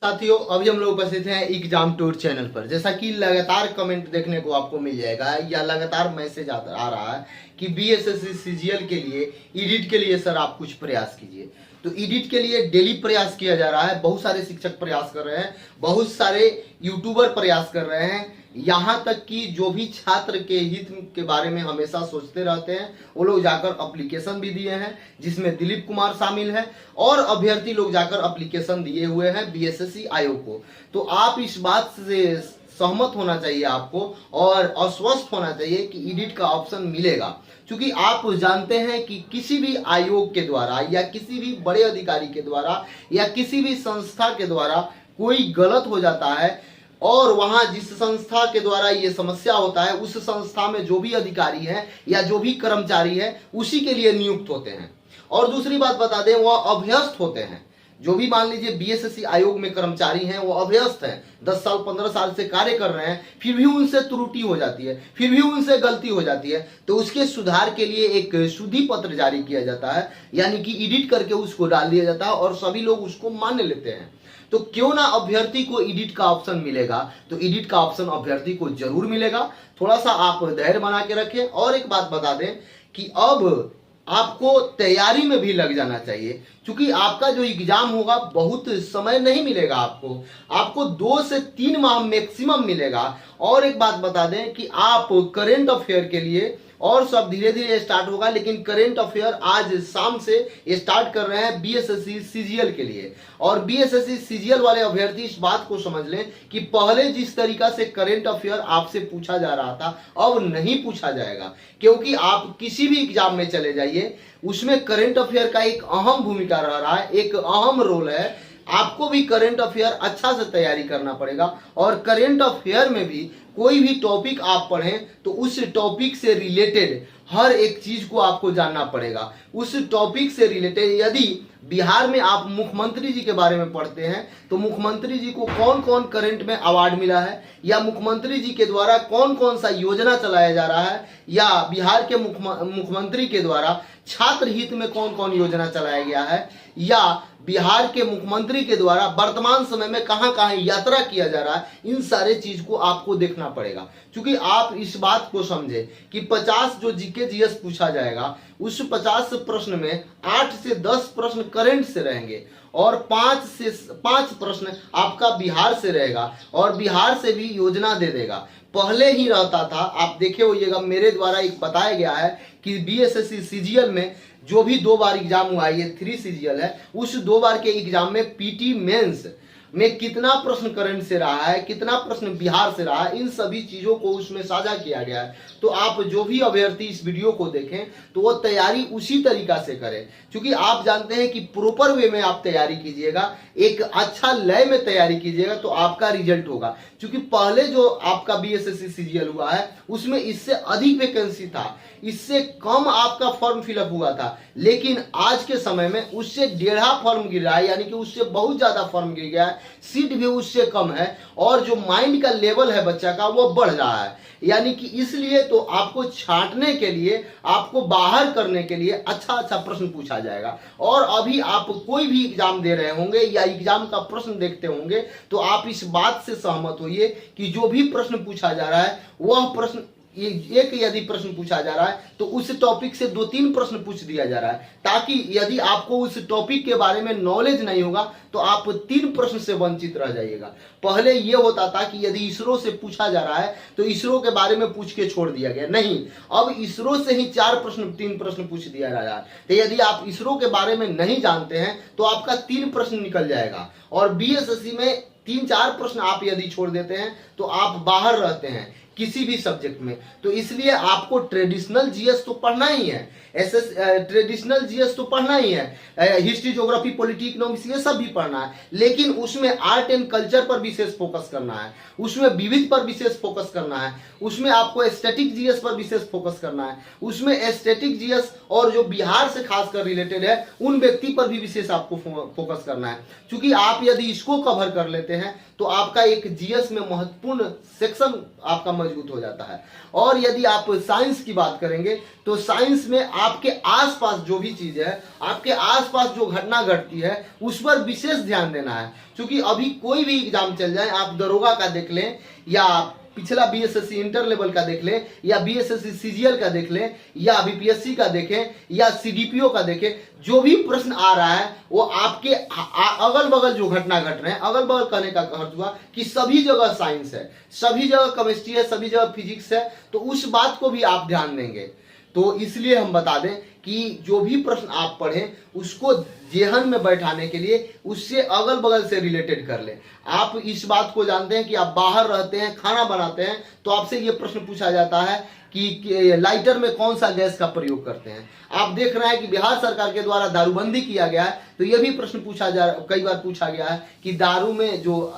साथियों, अभी हम लोग उपस्थित हैं एग्जाम टूर चैनल पर। जैसा कि लगातार कमेंट देखने को आपको मिल जाएगा या लगातार मैसेज आ रहा है कि बीएसएससी सीजीएल के लिए एडिट के लिए सर आप कुछ प्रयास कीजिए। तो एडिट के लिए डेली प्रयास किया जा रहा है। बहुत सारे शिक्षक प्रयास कर रहे हैं, बहुत सारे यूट्यूबर प्रयास कर रहे हैं, यहाँ तक कि जो भी छात्र के हित के बारे में हमेशा सोचते रहते हैं वो लोग जाकर एप्लीकेशन भी दिए हैं, जिसमें दिलीप कुमार शामिल है, और अभ्यर्थी लोग जाकर एप्लीकेशन दिए हुए हैं बीएसएससी आयोग को। तो आप इस बात से सहमत होना चाहिए आपको और आश्वस्त होना चाहिए कि एडिट का ऑप्शन मिलेगा, क्योंकि आप जानते हैं कि किसी भी आयोग के द्वारा या किसी भी बड़े अधिकारी के द्वारा या किसी भी संस्था के द्वारा कोई गलत हो जाता है और वहां जिस संस्था के द्वारा ये समस्या होता है उस संस्था में जो भी अधिकारी है या जो भी कर्मचारी है उसी के लिए नियुक्त होते हैं। और दूसरी बात बता दें, वह अभ्यस्त होते हैं। जो भी मान लीजिए बीएसएससी आयोग में कर्मचारी हैं वो अभ्यस्त हैं, 10 साल 15 साल से कार्य कर रहे हैं, फिर भी उनसे त्रुटि हो जाती है, फिर भी उनसे गलती हो जाती है, तो उसके सुधार के लिए एक शुद्धि पत्र जारी किया जाता है, यानी कि एडिट करके उसको डाल दिया जाता है और सभी लोग उसको मान लेते हैं। तो क्यों ना अभ्यर्थी को एडिट का ऑप्शन मिलेगा, तो एडिट का ऑप्शन अभ्यर्थी को जरूर मिलेगा। थोड़ा सा आप धैर्य बना के रखें। और एक बात बता दें कि अब आपको तैयारी में भी लग जाना चाहिए, क्योंकि आपका जो एग्जाम होगा बहुत समय नहीं मिलेगा आपको 2 से 3 माह मैक्सिमम मिलेगा। और एक बात बता दें कि आप करेंट अफेयर के लिए और सब धीरे धीरे स्टार्ट होगा, लेकिन करेंट अफेयर आज शाम से स्टार्ट कर रहे हैं बीएसएससी सीजीएल के लिए। और बीएसएससी सीजीएल वाले अभ्यर्थी इस बात को समझ लें कि पहले जिस तरीका से करेंट अफेयर आपसे पूछा जा रहा था अब नहीं पूछा जाएगा, क्योंकि आप किसी भी एग्जाम में चले जाइए उसमें करेंट अफेयर का एक अहम भूमिका रह रहा है, एक अहम रोल है। आपको भी करेंट अफेयर अच्छा से तैयारी करना पड़ेगा और करेंट अफेयर में भी कोई भी टॉपिक आप पढ़ें तो उस टॉपिक से रिलेटेड हर एक चीज को आपको जानना पड़ेगा। उस टॉपिक से रिलेटेड यदि बिहार में आप मुख्यमंत्री जी के बारे में पढ़ते हैं तो मुख्यमंत्री जी को कौन कौन करंट में अवार्ड मिला है, या मुख्यमंत्री जी के द्वारा कौन कौन सा योजना चलाया जा रहा है, या बिहार के मुख्यमंत्री के द्वारा छात्र हित में कौन कौन योजना चलाया गया है, या बिहार के मुख्यमंत्री के द्वारा वर्तमान समय में कहां कहां यात्रा किया जा रहा है, इन सारे चीज को आपको देखना पड़ेगा। क्योंकि आप इस बात को समझे कि 50 जो जीके जीएस पूछा जाएगा उस 50 प्रश्न में 8 से 10 प्रश्न करंट से रहेंगे और 5 प्रश्न आपका बिहार से रहेगा और बिहार से भी योजना दे देगा। पहले ही रहता था, आप देखे होइएगा, मेरे द्वारा एक बताया गया है कि बीएसएससी सीजीएल में जो भी 2 बार एग्जाम हुआ है, ये 3 सीजीएल है, उस 2 बार के एग्जाम में पीटी मेंस में कितना प्रश्न करंट से रहा है, कितना प्रश्न बिहार से रहा है, इन सभी चीजों को उसमें साझा किया गया है। तो आप जो भी अभ्यर्थी इस वीडियो को देखें तो वो तैयारी उसी तरीका से करें, क्योंकि आप जानते हैं कि प्रॉपर वे में आप तैयारी कीजिएगा, एक अच्छा लय में तैयारी कीजिएगा तो आपका रिजल्ट होगा। क्योंकि पहले जो आपका बीएसएससी सीजीएल हुआ है उसमें इससे अधिक वैकेंसी था, इससे कम आपका फॉर्म फिलअप हुआ था, लेकिन आज के समय में उससे 1.5 फॉर्म गिर रहा है, यानी कि उससे बहुत ज्यादा फॉर्म गिर गया है, सीट भी उससे कम है और जो माइंड का लेवल है बच्चा का वो बढ़ रहा है। यानी कि इसलिए तो आपको छांटने के लिए, आपको बाहर करने के लिए अच्छा प्रश्न पूछा जाएगा। और अभी आप कोई भी एग्जाम दे रहे होंगे या एग्जाम का प्रश्न देखते होंगे तो आप इस बात से सहमत होइए कि जो भी प्रश्न पूछा जा रहा है वह प्रश्न, एक यदि प्रश्न पूछा जा रहा है तो उस टॉपिक से 2-3 प्रश्न पूछ दिया जा रहा है, ताकि यदि आपको उस टॉपिक के बारे में नॉलेज नहीं होगा तो आप 3 प्रश्न से वंचित रह जाइएगा। पहले यह होता था कि यदि इसरो से पूछा जा रहा है तो इसरो के बारे में पूछ के छोड़ दिया गया, नहीं, अब इसरो से ही 3 प्रश्न पूछ दिया जा रहा है। तो यदि आप इसरो के बारे में नहीं जानते हैं तो आपका 3 प्रश्न निकल जाएगा। और बीएसएससी में 3-4 प्रश्न आप यदि छोड़ देते हैं तो आप बाहर रहते हैं किसी भी सब्जेक्ट में। तो इसलिए आपको ट्रेडिशनल जीएस तो पढ़ना ही है, ट्रेडिशनल जीएस तो पढ़ना ही है, हिस्ट्री, ज्योग्राफी, पॉलिटी, इकोनॉमिक्स ये सब भी पढ़ना है, लेकिन उसमें आर्ट एंड कल्चर पर विशेष फोकस करना है, उसमें विविध पर विशेष फोकस करना है, उसमें आपको एस्थेटिक जीएस पर विशेष फोकस करना है, उसमें एस्थेटिक जीएस और जो बिहार से खासकर रिलेटेड है उन व्यक्ति पर भी विशेष आपको फोकस करना है। क्योंकि आप यदि इसको कवर कर लेते हैं तो आपका एक जीएस में महत्वपूर्ण सेक्शन आपका मजबूत हो जाता है। और यदि आप साइंस की बात करेंगे तो साइंस में आपके आसपास जो भी चीज है, आपके आसपास जो घटना घटती है उस पर विशेष ध्यान देना है। क्योंकि अभी कोई भी एग्जाम चल जाए, आप दरोगा का देख लें या पिछला बीएसएससी इंटर लेवल का देख लें या बीएसएससी सीजीएल का देख लें या बीपीएससी का देखें या सीडीपीओ का देखें, जो भी प्रश्न आ रहा है वो आपके अगल बगल जो घटना घट रहे हैं, अगल बगल कहने का अर्थ हुआ कि सभी जगह साइंस है, सभी जगह केमिस्ट्री है, सभी जगह फिजिक्स है, तो उस बात को भी आप ध्यान देंगे। तो इसलिए हम बता दें कि जो भी प्रश्न आप पढ़ें उसको जेहन में बैठाने के लिए उससे अगल बगल से रिलेटेड कर लें। आप इस बात को जानते हैं कि आप बाहर रहते हैं, खाना बनाते हैं, तो आपसे ये प्रश्न पूछा जाता है कि लाइटर में कौन सा गैस का प्रयोग करते हैं। आप देख रहे हैं कि बिहार सरकार के द्वारा दारूबंदी किया गया है, तो यह भी प्रश्न कई बार पूछा गया है कि दारू में जो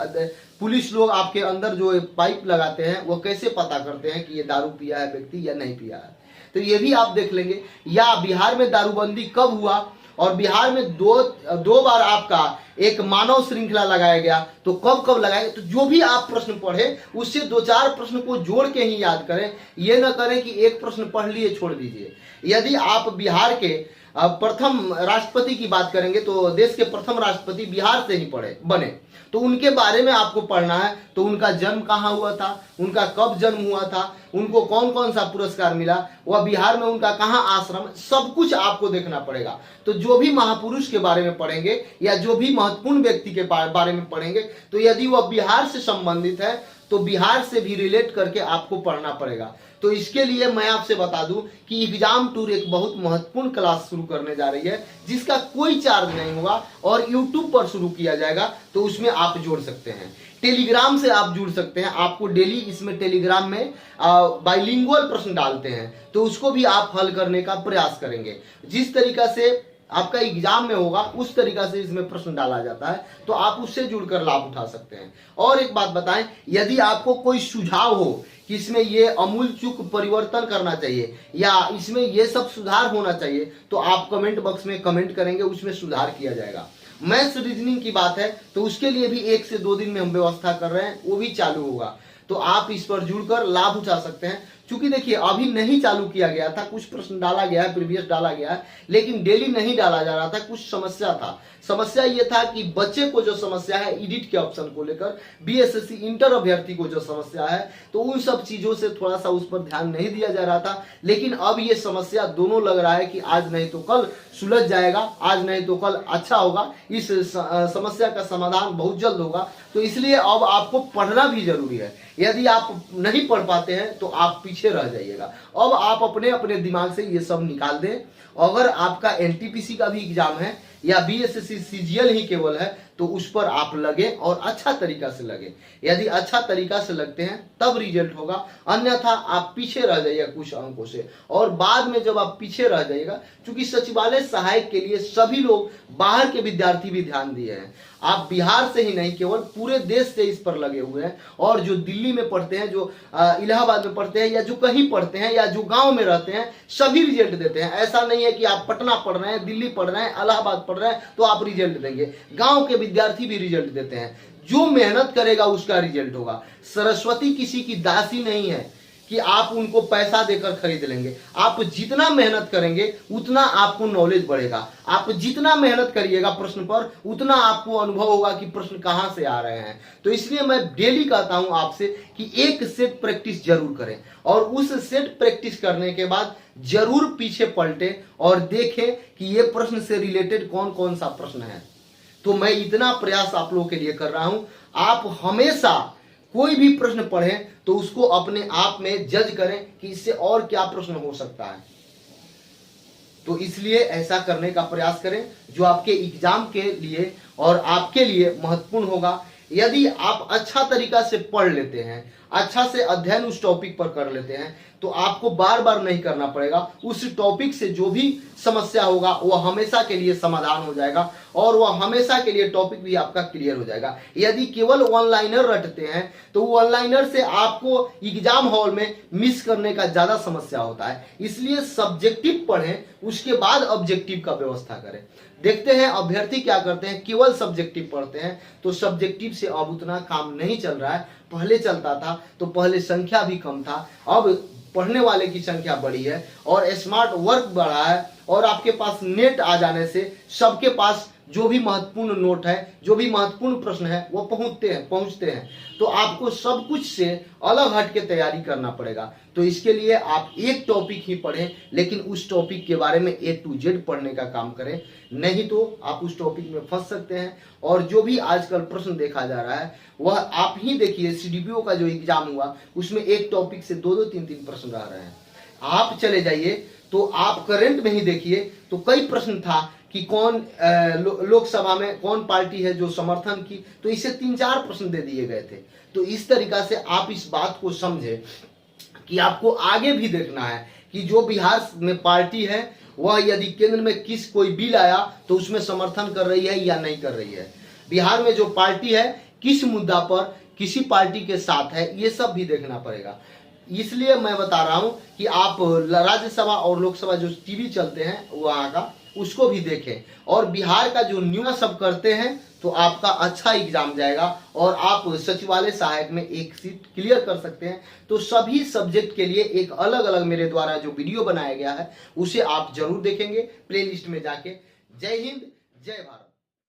पुलिस लोग आपके अंदर जो पाइप लगाते हैं वो कैसे पता करते हैं कि ये दारू पिया है व्यक्ति या नहीं पिया है। तो ये भी आप देख लेंगे। या बिहार में दारूबंदी कब हुआ और बिहार में दो बार आपका एक मानव श्रृंखला लगाया गया, तो कब कब लगाया गया। तो जो भी आप प्रश्न पढ़े उससे 2-4 प्रश्न को जोड़ के ही याद करें। ये न करें कि एक प्रश्न पढ़ लिए छोड़ दीजिए। यदि आप बिहार के प्रथम राष्ट्रपति की बात करेंगे तो देश के प्रथम राष्ट्रपति बिहार से ही बने, तो उनके बारे में आपको पढ़ना है। तो उनका जन्म कहाँ हुआ था, उनका कब जन्म हुआ था, उनको कौन कौन सा पुरस्कार मिला, वह बिहार में उनका कहाँ आश्रम, सब कुछ आपको देखना पड़ेगा। तो जो भी महापुरुष के बारे में पढ़ेंगे या जो भी महत्वपूर्ण व्यक्ति के बारे में पढ़ेंगे, तो यदि वह बिहार से संबंधित है तो बिहार से भी रिलेट करके आपको पढ़ना पड़ेगा। तो इसके लिए मैं आपसे बता दूं कि एग्जाम टूर एक बहुत महत्वपूर्ण क्लास शुरू करने जा रही है जिसका कोई चार्ज नहीं होगा और यूट्यूब पर शुरू किया जाएगा। तो उसमें आप जोड़ सकते हैं, टेलीग्राम से आप जुड़ सकते हैं। आपको डेली इसमें टेलीग्राम में बाइलिंगुअल प्रश्न डालते हैं, तो उसको भी आप हल करने का प्रयास करेंगे। जिस तरीका से आपका एग्जाम में होगा उस तरीका से इसमें प्रश्न डाला जाता है, तो आप उससे जुड़कर लाभ उठा सकते हैं। और एक बात बताएं, यदि आपको कोई सुझाव हो कि इसमें ये अमूल चूक परिवर्तन करना चाहिए या इसमें ये सब सुधार होना चाहिए, तो आप कमेंट बॉक्स में कमेंट करेंगे, उसमें सुधार किया जाएगा। मैथ्स रीजनिंग की बात है तो उसके लिए भी 1 से 2 दिन में हम व्यवस्था कर रहे हैं, वो भी चालू होगा। तो आप इस पर जुड़कर लाभ उठा सकते हैं। क्योंकि देखिए अभी नहीं चालू किया गया था, कुछ प्रश्न डाला गया है, प्रीवियस डाला गया है, लेकिन डेली नहीं डाला जा रहा था। कुछ समस्या था। समस्या ये था कि बच्चे को जो समस्या है एडिट के ऑप्शन को लेकर, बीएसएससी इंटर अभ्यर्थी को जो समस्या है, तो उन सब चीजों से थोड़ा सा उस पर ध्यान नहीं दिया जा रहा था। लेकिन अब ये समस्या दोनों लग रहा है कि आज नहीं तो कल सुलझ जाएगा, आज नहीं तो कल अच्छा होगा। इस समस्या का समाधान बहुत जल्द होगा। तो इसलिए अब आपको पढ़ना भी जरूरी है। यदि आप नहीं पढ़ पाते हैं तो आप पीछे रह जाइएगा। अब आप अपने अपने दिमाग से ये सब निकाल दें। अगर आपका एनटीपीसी का भी एग्जाम है या बीएसएससी सीजीएल ही केवल है, तो उस पर आप लगे और अच्छा तरीका से लगे। यदि अच्छा तरीका से लगते हैं तब रिजल्ट होगा, अन्यथा आप पीछे रह जाइएगा कुछ अंकों से। और बाद में जब आप पीछे रह जाइएगा, क्योंकि सचिवालय सहायक के लिए सभी लोग बाहर के विद्यार्थी भी ध्यान दिए हैं। आप बिहार से ही नहीं केवल पूरे देश से इस पर लगे हुए हैं। और जो दिल्ली में पढ़ते हैं, जो इलाहाबाद में पढ़ते हैं या जो कहीं पढ़ते हैं या जो गांव में रहते हैं, सभी रिजल्ट देते हैं। ऐसा नहीं है कि आप पटना पढ़ रहे हैं, दिल्ली पढ़ रहे हैं, इलाहाबाद पढ़ रहे हैं तो आप रिजल्ट देंगे। गांव के विद्यार्थी भी रिजल्ट देते हैं। जो मेहनत करेगा उसका रिजल्ट होगा। सरस्वती किसी की दासी नहीं है कि आप उनको पैसा देकर खरीद लेंगे। आप जितना मेहनत करेंगे उतना आपको नॉलेज बढ़ेगा। आप जितना मेहनत करिएगा प्रश्न पर, उतना आपको अनुभव होगा कि प्रश्न कहां से आ रहे हैं। तो इसलिए मैं डेली कहता हूं आपसे कि एक सेट प्रैक्टिस जरूर करें और उस सेट प्रैक्टिस करने के बाद जरूर पीछे पलटें और देखें कि ये प्रश्न से रिलेटेड कौन कौन सा प्रश्न है। तो मैं इतना प्रयास आप लोगों के लिए कर रहा हूं। आप हमेशा कोई भी प्रश्न पढ़ें तो उसको अपने आप में जज करें कि इससे और क्या प्रश्न हो सकता है। तो इसलिए ऐसा करने का प्रयास करें जो आपके एग्जाम के लिए और आपके लिए महत्वपूर्ण होगा। यदि आप अच्छा तरीका से पढ़ लेते हैं, अच्छा से अध्ययन उस टॉपिक पर कर लेते हैं, तो आपको बार बार नहीं करना पड़ेगा। उस टॉपिक से जो भी समस्या होगा वह हमेशा के लिए समाधान हो जाएगा और वह हमेशा के लिए टॉपिक भी आपका क्लियर हो जाएगा। यदि केवल वन लाइनर रटते हैं तो वन लाइनर से आपको एग्जाम हॉल में मिस करने का ज्यादा समस्या होता है। इसलिए सब्जेक्टिव पढ़ें, उसके बाद ऑब्जेक्टिव का व्यवस्था करें। देखते हैं अभ्यर्थी क्या करते हैं, केवल सब्जेक्टिव पढ़ते हैं तो सब्जेक्टिव से अब उतना काम नहीं चल रहा है। पहले चलता था तो पहले संख्या भी कम था, अब पढ़ने वाले की संख्या बढ़ी है और स्मार्ट वर्क बढ़ा है और आपके पास नेट आ जाने से सबके पास जो भी महत्वपूर्ण नोट है, जो भी महत्वपूर्ण प्रश्न है वो पहुंचते हैं। तो आपको सब कुछ से अलग हट के तैयारी करना पड़ेगा। तो इसके लिए आप एक टॉपिक ही पढ़ें, लेकिन उस टॉपिक के बारे में A to Z पढ़ने का काम करें, नहीं तो आप उस टॉपिक में फंस सकते हैं। और जो भी आजकल प्रश्न देखा जा रहा है वह आप ही देखिए, CDPO का जो एग्जाम हुआ उसमें एक टॉपिक से 2-2, 3-3 प्रश्न रह रहे हैं। आप चले जाइए तो आप करंट में ही देखिए तो कई प्रश्न था कि कौन लोकसभा में कौन पार्टी है जो समर्थन की, तो इसे 3-4 प्रश्न दे दिए गए थे। तो इस तरीका से आप इस बात को समझे कि आपको आगे भी देखना है कि जो बिहार में पार्टी है वह यदि केंद्र में कोई बिल आया तो उसमें समर्थन कर रही है या नहीं कर रही है। बिहार में जो पार्टी है किस मुद्दा पर किसी पार्टी के साथ है, ये सब भी देखना पड़ेगा। इसलिए मैं बता रहा हूं कि आप राज्यसभा और लोकसभा जो टीवी चलते हैं वहां का उसको भी देखें और बिहार का जो न्यूज़ सब करते हैं तो आपका अच्छा एग्जाम जाएगा और आप सचिवालय सहायक में एक सीट क्लियर कर सकते हैं। तो सभी सब्जेक्ट के लिए एक अलग अलग मेरे द्वारा जो वीडियो बनाया गया है उसे आप जरूर देखेंगे प्लेलिस्ट में जाके। जय हिंद, जय भारत।